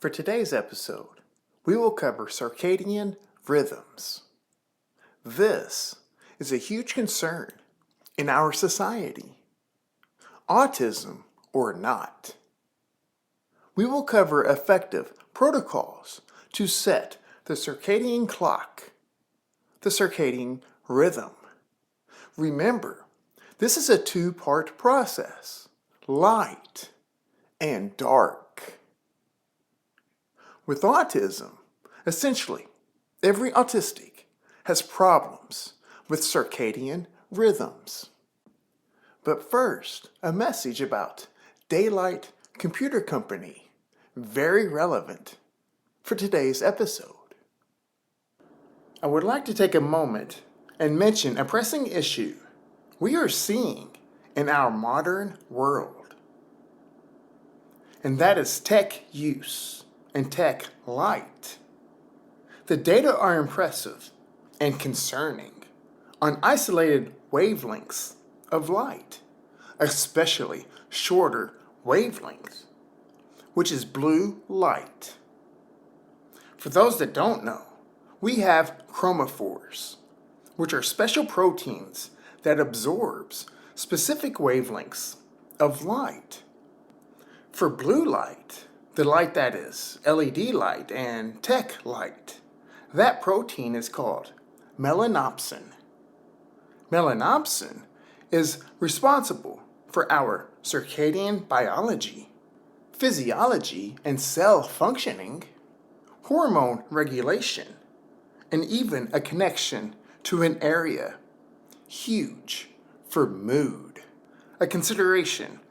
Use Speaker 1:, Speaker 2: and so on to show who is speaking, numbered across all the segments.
Speaker 1: For today's episode, we will cover circadian rhythms. This is a huge concern in our society, autism or not. We will cover effective protocols to set the circadian clock, the circadian rhythm. Remember, this is a two-part process, light and dark. With autism, essentially, every autistic has problems with circadian rhythms. But first, a message about Daylight Computer Company, very relevant for today's episode. I would like to take a moment and mention a pressing issue we are seeing in our modern world, and that is tech use and tech light. The data are impressive and concerning on isolated wavelengths of light, especially shorter wavelengths, which is blue light. For those that don't know, we have chromophores, which are special proteins that absorbs specific wavelengths of light. For blue light, the light that is LED light and tech light, that protein is called melanopsin. Melanopsin is responsible for our circadian biology, physiology and cell functioning, hormone regulation, and even a connection to an area huge for mood. A consideration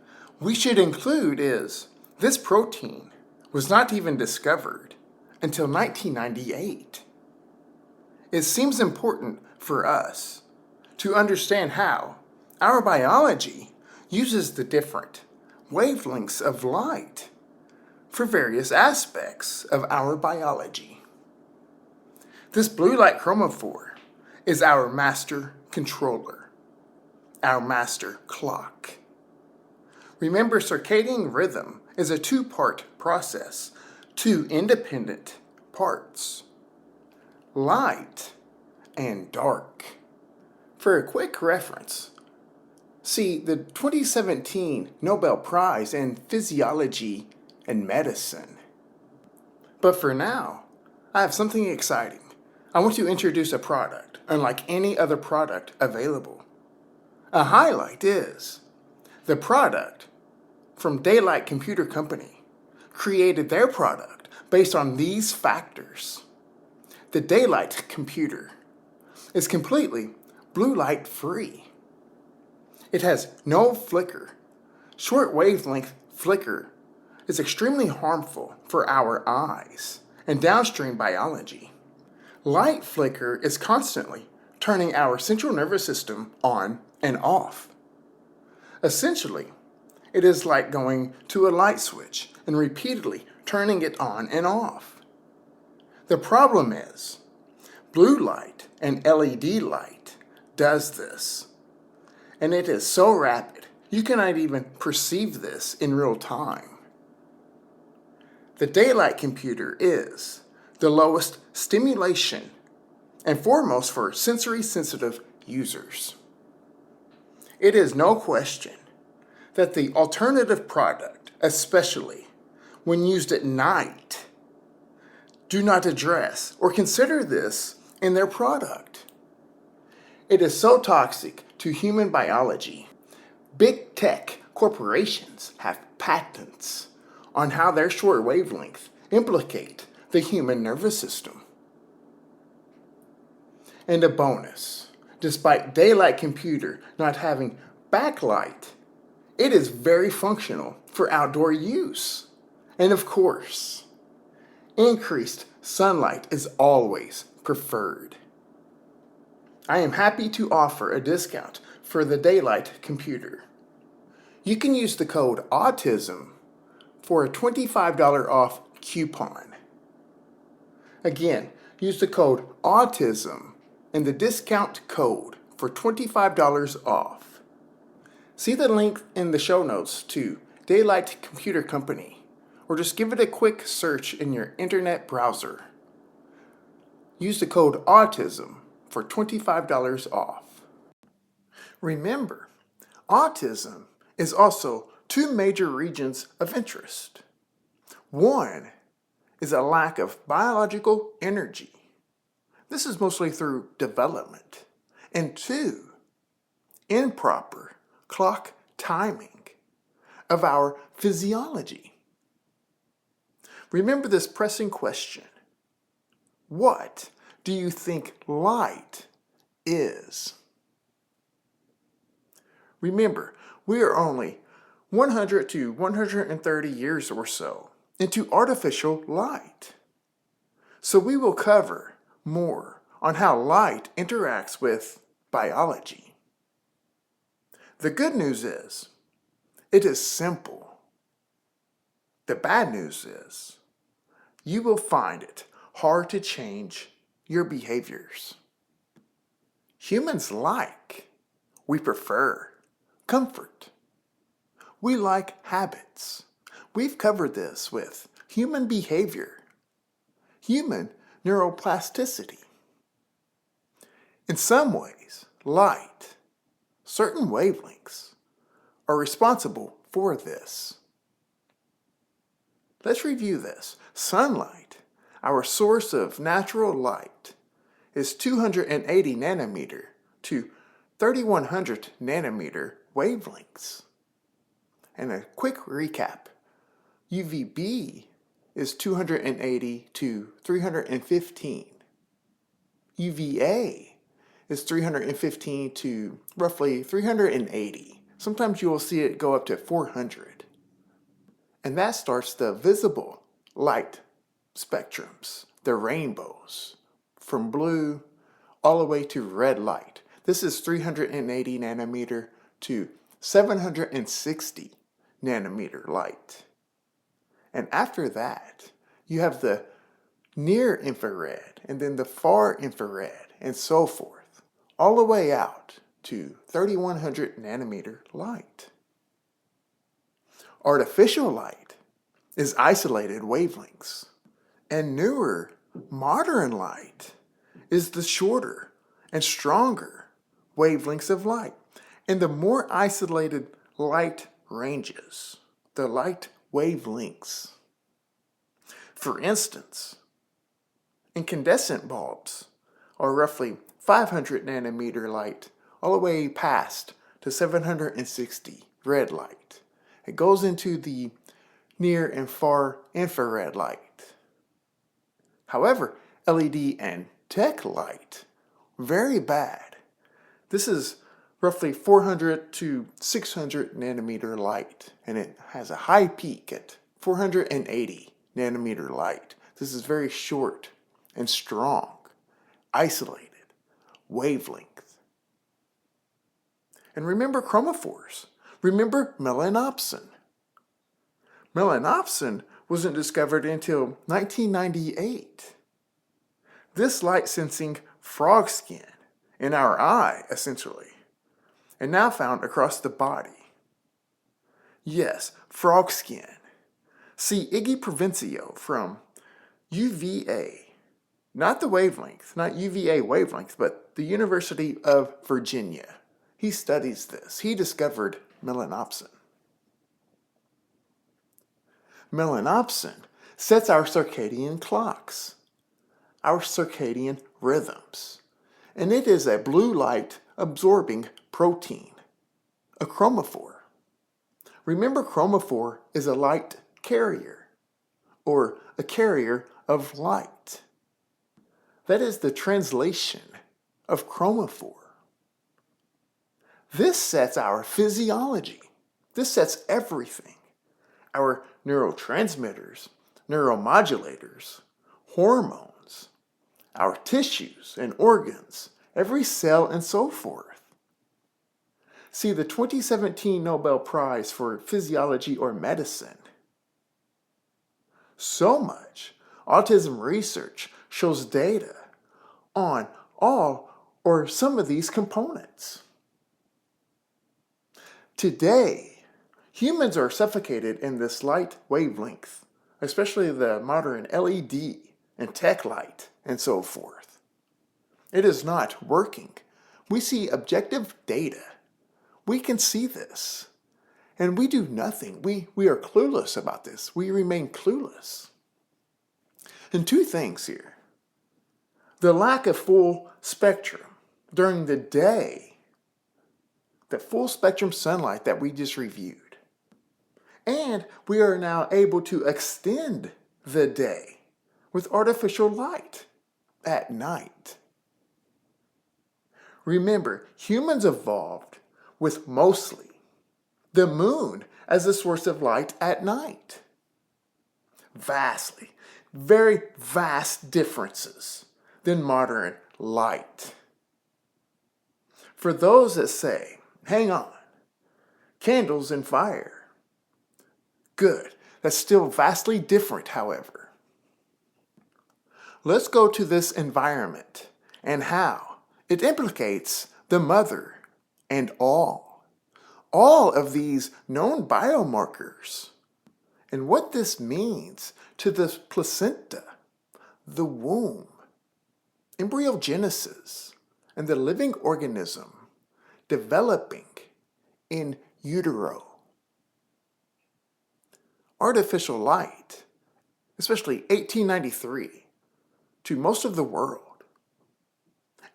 Speaker 1: we should include is this protein was not even discovered until 1998. It seems important for us to understand how our biology uses the different wavelengths of light for various aspects of our biology. This blue light chromophore is our master controller, our master clock. Remember, circadian rhythm is a two-part process, two independent parts, light and dark. For a quick reference, see the 2017 Nobel Prize in Physiology and Medicine. But for now, I have something exciting. I want to introduce a product unlike any other product available. A highlight is the product from Daylight Computer Company created their product based on these factors. The Daylight computer is completely blue light free. It has no flicker. Short wavelength flicker is extremely harmful for our eyes and downstream biology. Light flicker is constantly turning our central nervous system on and off. Essentially, it is like going to a light switch and repeatedly turning it on and off. The problem is, blue light and LED light does this. And it is so rapid, you cannot even perceive this in real time. The Daylight computer is the lowest stimulation and foremost for sensory sensitive users. It is no question that the alternative product, especially when used at night, do not address or consider this in their product. It is so toxic to human biology. Big tech corporations have patents on how their short wavelength implicate the human nervous system. And a bonus, despite Daylight computer not having backlight, it is very functional for outdoor use. And of course, increased sunlight is always preferred. I am happy to offer a discount for the Daylight computer. You can use the code AUTISM for a $25 off coupon. Again, use the code AUTISM and the discount code for $25 off. See the link in the show notes to Daylight Computer Company, or just give it a quick search in your internet browser. Use the code AUTISM for $25 off. Remember, autism is also two major regions of interest. One is a lack of biological energy. This is mostly through development. And two, improper clock timing of our physiology. Remember this pressing question. What do you think light is? Remember, we are only 100 to 130 years or so into artificial light. So we will cover more on how light interacts with biology. The good news is, it is simple. The bad news is, you will find it hard to change your behaviors. Humans we prefer comfort. We like habits. We've covered this with human behavior, human neuroplasticity. In some ways, light, certain wavelengths, are responsible for this. Let's review this. Sunlight, our source of natural light, is 280 nanometer to 3100 nanometer wavelengths. And a quick recap, UVB is 280 to 315. UVA is 315 to roughly 380. Sometimes you will see it go up to 400. And that starts the visible light spectrums, the rainbows, from blue all the way to red light. This is 380 nanometer to 760 nanometer light. And after that, you have the near infrared and then the far infrared and so forth, all the way out to 3100 nanometer light. Artificial light is isolated wavelengths, and newer, modern light is the shorter and stronger wavelengths of light. And the more isolated light ranges, the light wavelengths. For instance, incandescent bulbs are roughly 500 nanometer light all the way past to 760 red light. It goes into the near and far infrared light. However, LED and tech light, very bad. This is roughly 400 to 600 nanometer light, and it has a high peak at 480 nanometer light. This is very short and strong, isolated wavelength. And remember chromophores. Remember melanopsin. Melanopsin wasn't discovered until 1998. This light-sensing frog skin in our eye, essentially, and now found across the body. Yes, frog skin. See Iggy Provencio from UVA, not the wavelength, not UVA wavelength, but the University of Virginia. He studies this. He discovered melanopsin. Melanopsin sets our circadian clocks, our circadian rhythms, and it is a blue light absorbing protein, a chromophore. Remember, chromophore is a light carrier, or a carrier of light. That is the translation of chromophore. This sets our physiology. This sets everything. Our neurotransmitters, neuromodulators, hormones, our tissues and organs, every cell and so forth. See the 2017 Nobel Prize for Physiology or Medicine. So much autism research shows data on all or some of these components. Today, humans are suffocated in this light wavelength especially the modern LED and tech light and so forth. It is not working. We see objective data. We can see this. And we do nothing. We are clueless about this. We remain clueless. And two things here. The lack of full spectrum during the day, the full spectrum sunlight that we just reviewed. And we are now able to extend the day with artificial light at night. Remember, humans evolved with mostly the moon as a source of light at night. Vastly, very vast differences than modern light. For those that say, hang on, candles and fire. Good, that's still vastly different, however. Let's go to this environment and how it implicates the mother and all of these known biomarkers, and what this means to the placenta, the womb, embryogenesis, and the living organism developing in utero. Artificial light, especially 1893, to most of the world,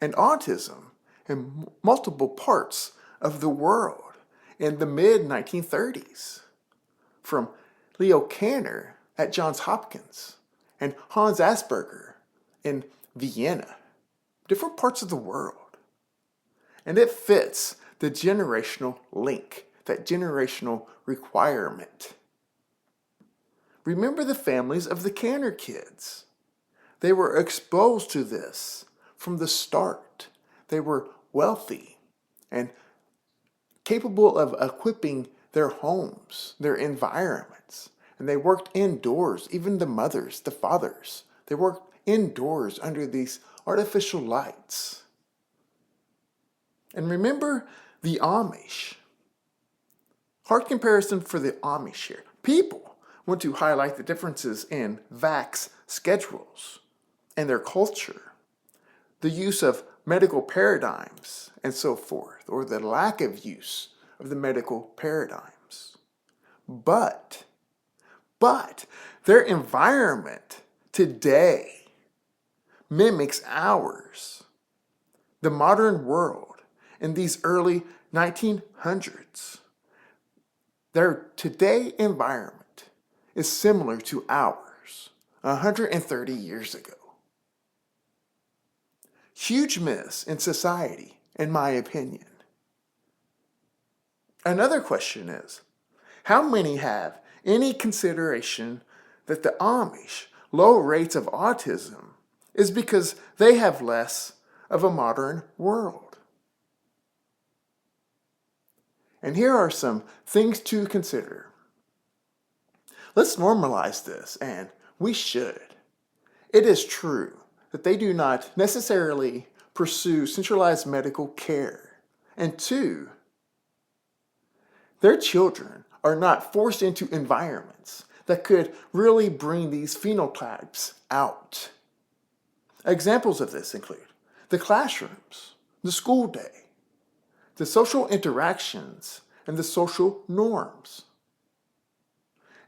Speaker 1: and autism in multiple parts of the world in the mid-1930s, from Leo Kanner at Johns Hopkins and Hans Asperger in Vienna, different parts of the world. And it fits the generational link, that generational requirement. Remember the families of the Kanner kids. They were exposed to this from the start. They were wealthy and capable of equipping their homes, their environments. And they worked indoors, even the mothers, the fathers. They worked indoors under these artificial lights. And remember the Amish. Hard comparison for the Amish here. People want to highlight the differences in vax schedules and their culture, the use of medical paradigms and so forth, or the lack of use of the medical paradigms. But their environment today mimics ours. The modern world in these early 1900s, their today environment is similar to ours 130 years ago. Huge miss in society, in my opinion. Another question is, how many have any consideration that the Amish low rates of autism is because they have less of a modern world? And here are some things to consider. Let's normalize this, and we should. It is true that they do not necessarily pursue centralized medical care. And two, their children are not forced into environments that could really bring these phenotypes out. Examples of this include the classrooms, the school day, the social interactions, and the social norms.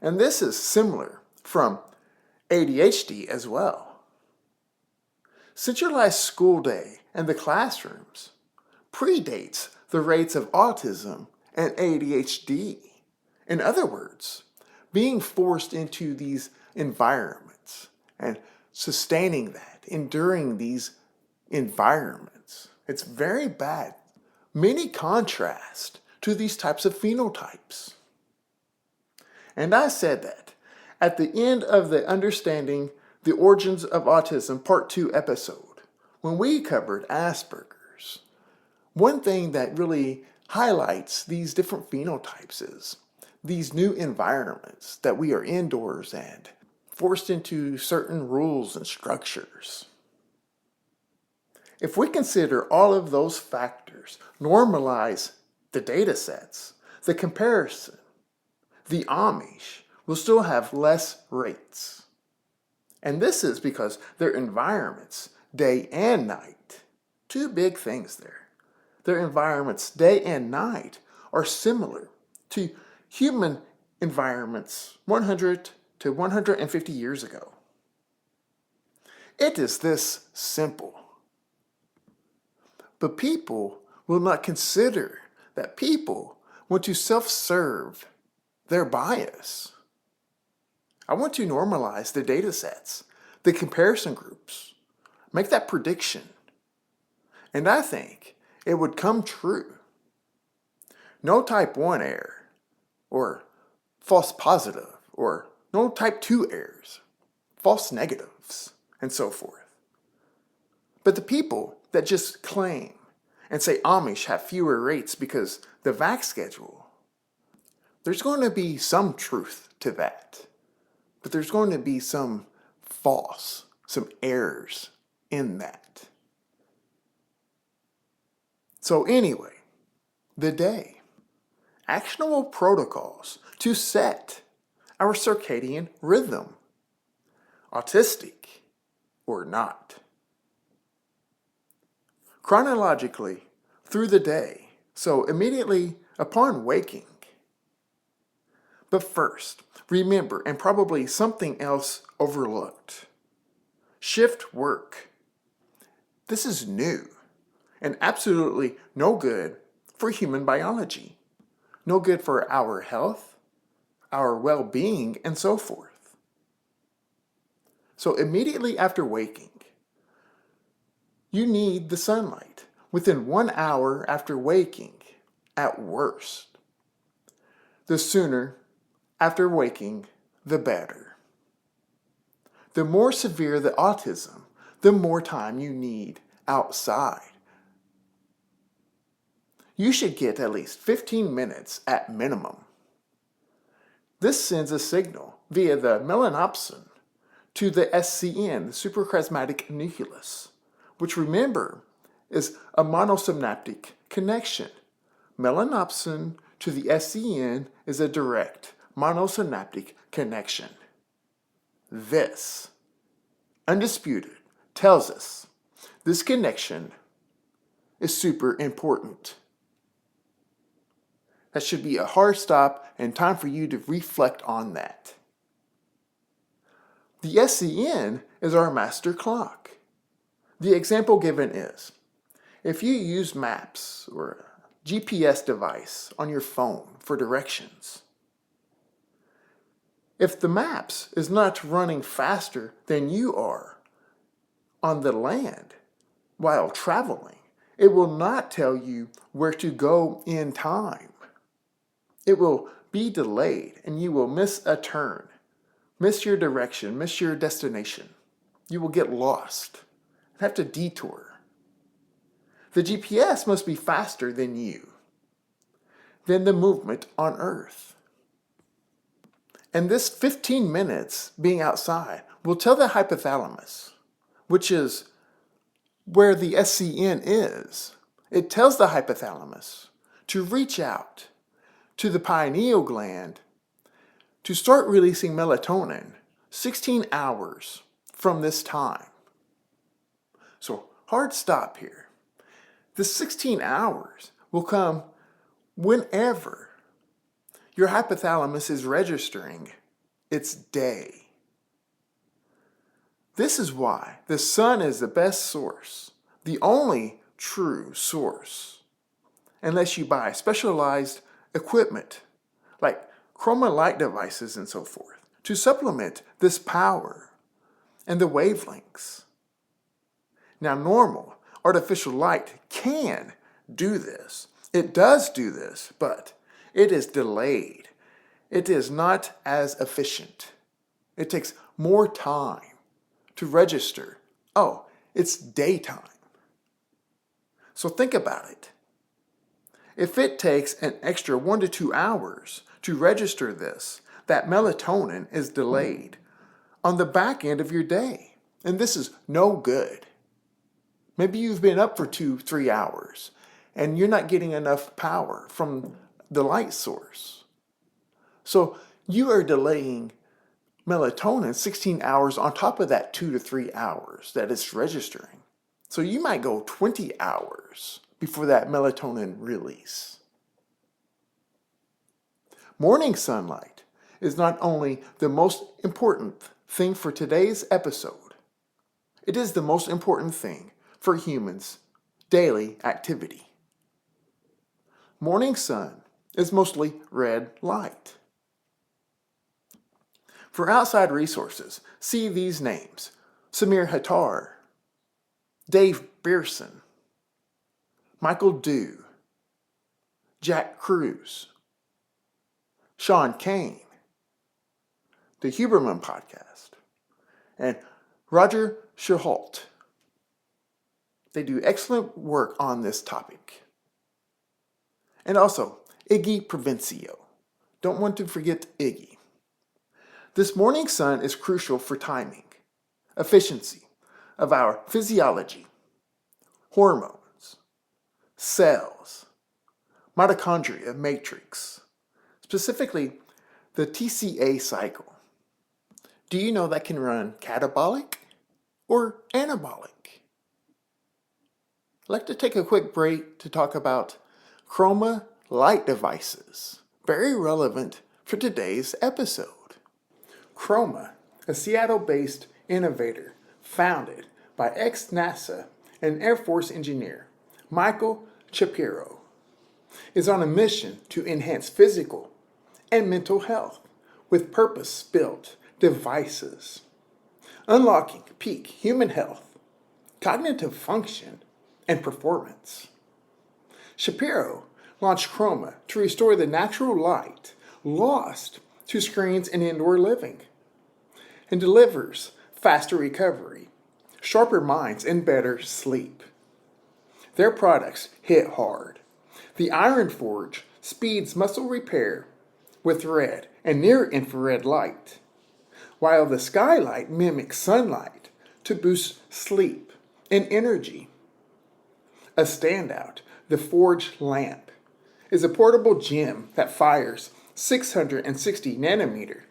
Speaker 1: And this is similar from ADHD as well. Centralized school day and the classrooms predates the rates of autism and ADHD. In other words, being forced into these environments and sustaining that, enduring these environments, it's very bad. Many contrast to these types of phenotypes. And I said that at the end of the Understanding the Origins of Autism Part 2 episode, when we covered Asperger's. One thing that really highlights these different phenotypes is these new environments that we are indoors and forced into certain rules and structures. If we consider all of those factors, normalize the data sets, the comparison, the Amish will still have less rates. And this is because their environments, day and night, two big things there. Their environments, day and night, are similar to human environments 100 to 150 years ago. It is this simple. But people will not consider that people want to self-serve their bias. I want to normalize the data sets, the comparison groups, make that prediction. And I think it would come true. No type 1 error, or false positive, or no type 2 errors, false negatives, and so forth. But the people that just claim and say Amish have fewer rates because the vax schedule, there's going to be some truth to that. But there's going to be some errors in that. So anyway, the day. Actionable protocols to set our circadian rhythm. Autistic or not. Chronologically through the day, so immediately upon waking. But first, remember, and probably something else overlooked. Shift work. This is new and absolutely no good for human biology. No good for our health, our well-being, and so forth. So immediately after waking, you need the sunlight within 1 hour after waking, at worst. The sooner after waking, the better. The more severe the autism, the more time you need outside. You should get at least 15 minutes at minimum. This sends a signal via the Melanopsin to the SCN, the suprachiasmatic nucleus, which remember is a monosynaptic connection. Melanopsin to the SCN is a direct monosynaptic connection. This, undisputed, tells us this connection is super important. That should be a hard stop and time for you to reflect on that. The SCN is our master clock. The example given is, if you use maps or a GPS device on your phone for directions, if the maps is not running faster than you are on the land while traveling, it will not tell you where to go in time. It will be delayed and you will miss a turn, miss your direction, miss your destination. You will get lost, have to detour. The GPS must be faster than you, than the movement on Earth. And this 15 minutes being outside will tell the hypothalamus, which is where the SCN is. It tells the hypothalamus to reach out to the pineal gland to start releasing melatonin 16 hours from this time. So hard stop here. The 16 hours will come whenever your hypothalamus is registering its day. This is why the sun is the best source, the only true source, unless you buy specialized equipment like Chroma light devices and so forth to supplement this power and the wavelengths. Now, normal artificial light can do this. It does do this, but it is delayed. It is not as efficient. It takes more time to register. Oh, it's daytime. So think about it. If it takes an extra 1 to 2 hours to register this, that melatonin is delayed on the back end of your day. And this is no good. Maybe you've been up for 2-3 hours and you're not getting enough power from the light source. So you are delaying melatonin 16 hours on top of that 2 to 3 hours that it's registering. So you might go 20 hours before that melatonin release. Morning sunlight is not only the most important thing for today's episode, it is the most important thing for humans' daily activity. Morning sun is mostly red light. For outside resources, see these names: Samir Hattar, Dave Beerson, Michael Dew, Jack Cruz, Sean Kane, the Huberman Podcast, and Roger Schulholt. They do excellent work on this topic. And also, Iggy Provencio. Don't want to forget Iggy. This morning sun is crucial for timing, efficiency of our physiology, hormones, cells, mitochondria matrix, specifically the TCA cycle. Do you know that can run catabolic or anabolic? I'd like to take a quick break to talk about Chroma light devices, very relevant for today's episode. Chroma, a Seattle-based innovator founded by ex-NASA and Air Force engineer Michael Shapiro, is on a mission to enhance physical and mental health with purpose-built devices, unlocking peak human health, cognitive function, and performance. Shapiro launched Chroma to restore the natural light lost to screens in indoor living, and delivers faster recovery, sharper minds, and better sleep. Their products hit hard. The Iron Forge speeds muscle repair with red and near-infrared light, while the Skylight mimics sunlight to boost sleep and energy. A standout, the Forge lamp, is a portable gem that fires 660 nanometer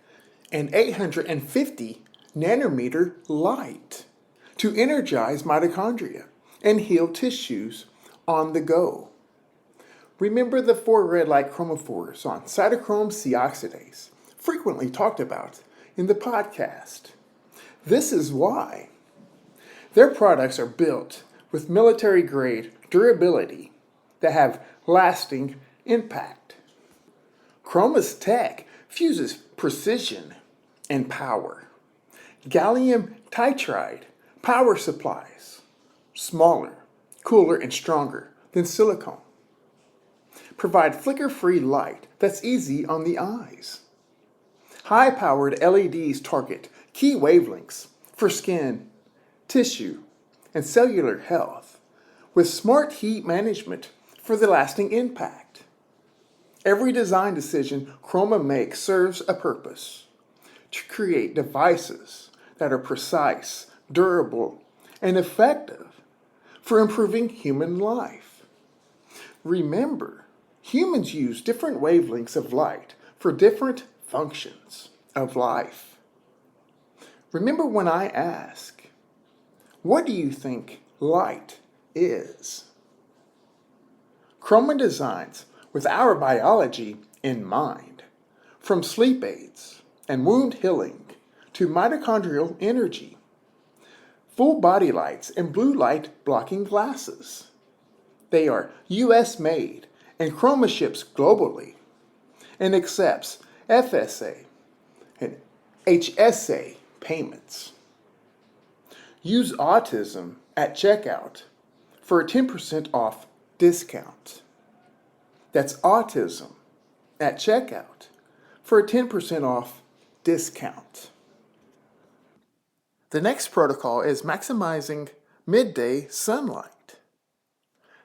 Speaker 1: and 850 nanometer light to energize mitochondria and heal tissues on the go. Remember the 4 red light chromophores on cytochrome C oxidase, frequently talked about in the podcast. This is why. Their products are built with military-grade durability that have lasting impact. Chroma's tech fuses precision and power. Gallium titride power supplies, smaller, cooler, and stronger than silicone, provide flicker-free light that's easy on the eyes. High-powered LEDs target key wavelengths for skin, tissue, and cellular health, with smart heat management for the lasting impact. Every design decision Chroma makes serves a purpose: to create devices that are precise, durable, and effective for improving human life. Remember, humans use different wavelengths of light for different functions of life. Remember when I ask, what do you think light is? Chroma designs with our biology in mind, from sleep aids and wound healing to mitochondrial energy, full body lights and blue light blocking glasses. They are US made and Chroma ships globally and accepts FSA and HSA payments. Use Autism at checkout for a 10% off discount. That's Autism at checkout for a 10% off discount. The next protocol is maximizing midday sunlight.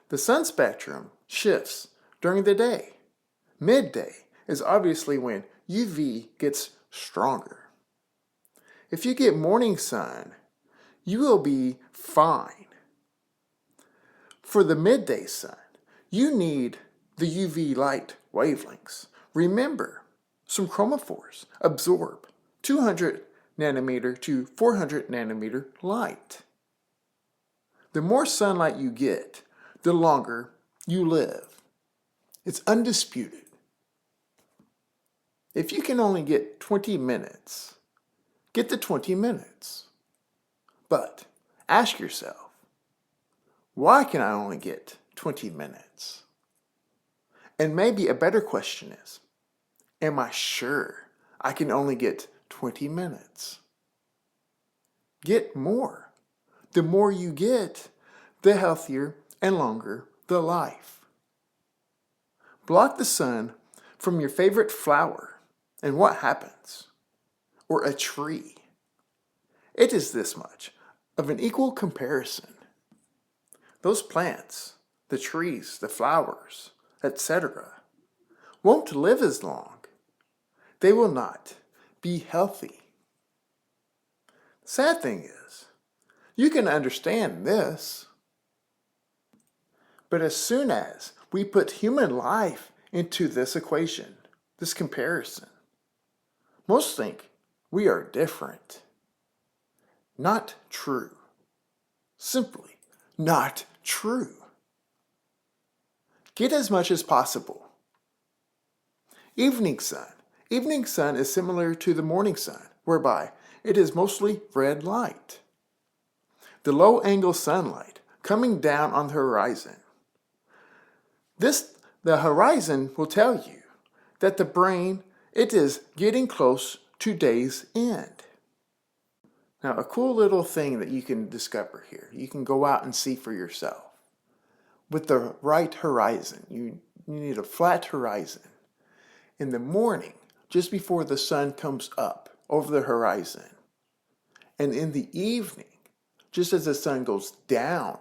Speaker 1: The sun spectrum shifts during the day. Midday is obviously when UV gets stronger. If you get morning sun, you will be fine. For the midday sun, you need the UV light wavelengths. Remember, Some chromophores absorb 200 nanometer to 400 nanometer light. The more sunlight you get, the longer you live. It's undisputed. If you can only get 20 minutes, get the 20 minutes. But ask yourself, why can I only get 20 minutes? And maybe a better question is, am I sure I can only get 20 minutes? Get more. The more you get, the healthier and longer the life. Block the sun from your favorite flower, and what happens? Or a tree. It is this much of an equal comparison. Those plants, the trees, the flowers, etc., won't live as long. They will not be healthy. Sad thing is, you can understand this, but as soon as we put human life into this equation, this comparison, most think we are different. Not true. Simply not true. Get as much as possible. Evening sun. Evening sun is similar to the morning sun, whereby it is mostly red light. The low-angle sunlight coming down on the horizon. The horizon will tell you that the brain, it is getting close to day's end. Now, a cool little thing that you can discover here, you can go out and see for yourself. With the right horizon, you need a flat horizon. In the morning, just before the sun comes up over the horizon, and in the evening, just as the sun goes down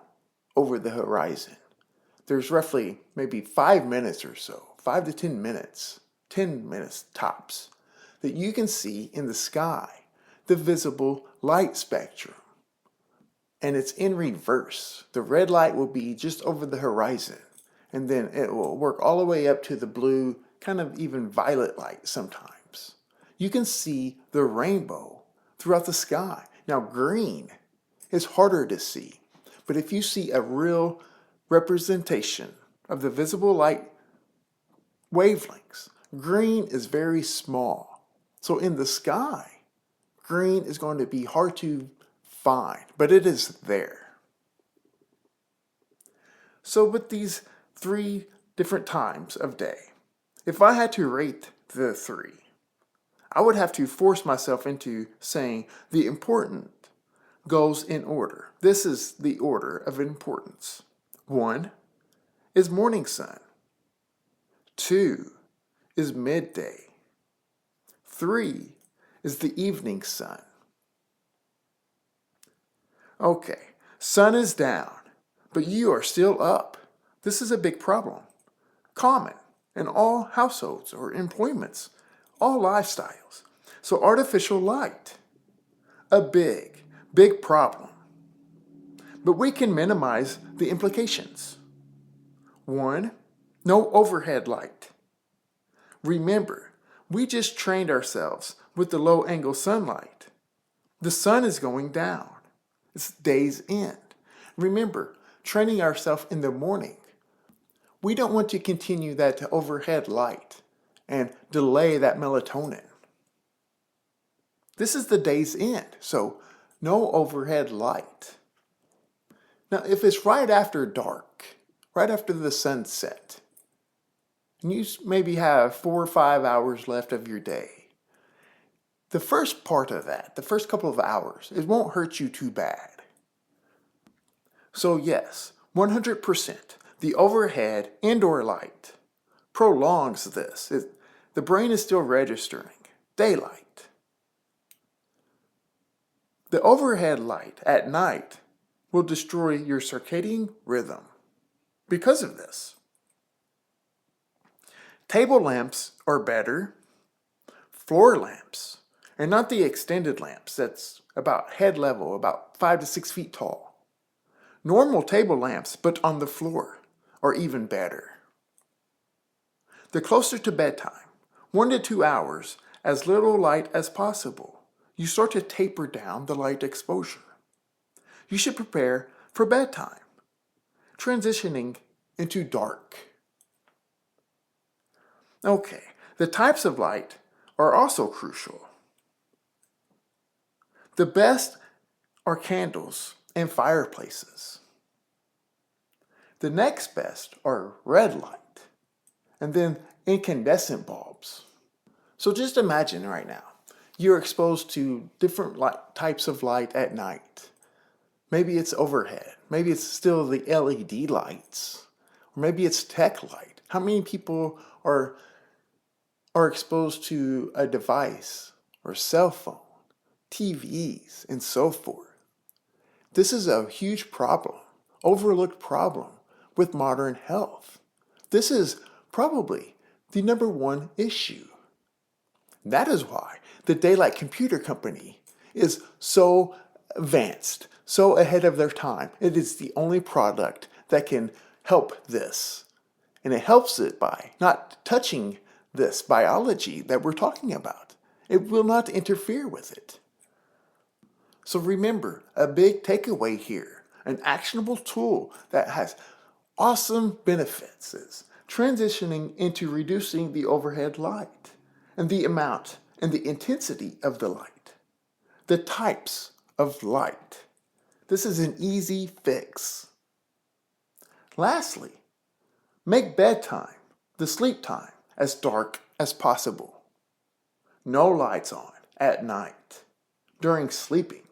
Speaker 1: over the horizon, there's roughly maybe 5 minutes or so, 5 to 10 minutes, 10 minutes tops, that you can see in the sky the visible light spectrum. And it's in reverse. The red light will be just over the horizon, and then it will work all the way up to the blue, kind of even violet light sometimes. You can see the rainbow throughout the sky. Now, green is harder to see, but if you see a real representation of the visible light wavelengths, green is very small. So in the sky, green is going to be hard to find, but it is there. So with these 3 different times of day, if I had to rate the 3, I would have to force myself into saying the important goes in order. This is the order of importance. 1 is morning sun. 2 is midday. 3 is the evening sun. Okay, sun is down, but you are still up. This is a big problem. Common in all households or employments, all lifestyles. So artificial light, a big, big problem. But we can minimize the implications. 1, no overhead light. Remember, we just trained ourselves with the low-angle sunlight. The sun is going down. It's day's end. Remember, training ourselves in the morning. We don't want to continue that to overhead light and delay that melatonin. This is the day's end, so no overhead light. Now, if it's right after dark, right after the sunset, and you maybe have 4 or 5 hours left of your day, the first part of that, the first couple of hours, it won't hurt you too bad. So yes, 100%, the overhead indoor light prolongs this. The brain is still registering daylight. The overhead light at night will destroy your circadian rhythm because of this. Table lamps are better, floor lamps, and not the extended lamps that's about head level, about 5 to 6 feet tall. Normal table lamps, but on the floor, are even better. The closer to bedtime, 1 to 2 hours, as little light as possible. You start to taper down the light exposure. You should prepare for bedtime, transitioning into dark. Okay, the types of light are also crucial. The best are candles and fireplaces. The next best are red light, and then incandescent bulbs. So just imagine right now, you're exposed to different types of light at night. Maybe it's overhead. Maybe it's still the LED lights. Or maybe it's tech light. How many people are exposed to a device or cell phone, TVs, and so forth? This is a huge problem, overlooked problem with modern health. This is probably the number one issue. That is why the Daylight Computer Company is so advanced, so ahead of their time. It is the only product that can help this. And it helps it by not touching this biology that we're talking about. It will not interfere with it. So remember, a big takeaway here, an actionable tool that has awesome benefits is transitioning into reducing the overhead light and the amount and the intensity of the light, the types of light. This is an easy fix. Lastly, make bedtime, the sleep time, as dark as possible. No lights on at night during sleeping.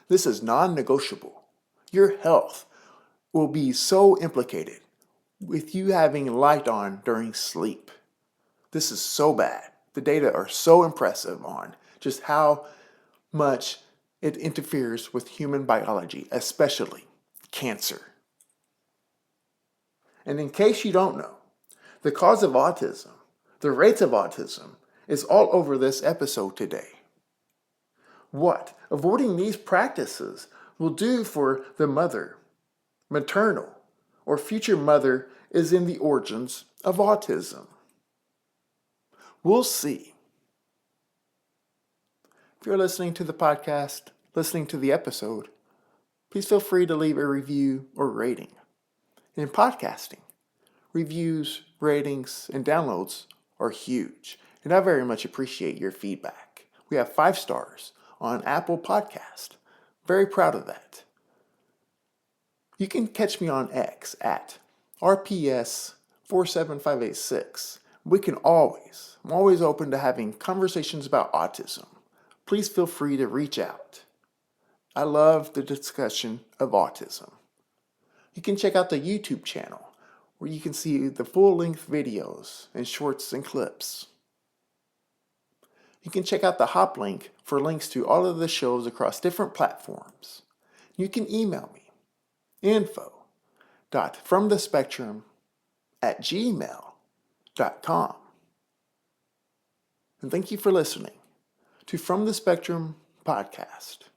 Speaker 1: This is non-negotiable. Your health will be so implicated with you having light on during sleep. This is so bad. The data are so impressive on just how much it interferes with human biology, especially cancer. And in case you don't know, the cause of autism, the rates of autism, is all over this episode today. What avoiding these practices will do for the mother, maternal, or future mother is in the origins of autism. We'll see. If you're listening to the podcast, listening to the episode, please feel free to leave a review or rating. In podcasting, reviews, ratings, and downloads are huge, and I very much appreciate your feedback. We have 5 stars on Apple Podcast. Very proud of that. You can catch me on X at RPS47586. I'm always open to having conversations about autism. Please feel free to reach out. I love the discussion of autism. You can check out the YouTube channel where you can see the full-length videos and shorts and clips. You can check out the hop link for links to all of the shows across different platforms. You can email me, info.fromthespectrum@gmail.com. And thank you for listening to From the Spectrum podcast.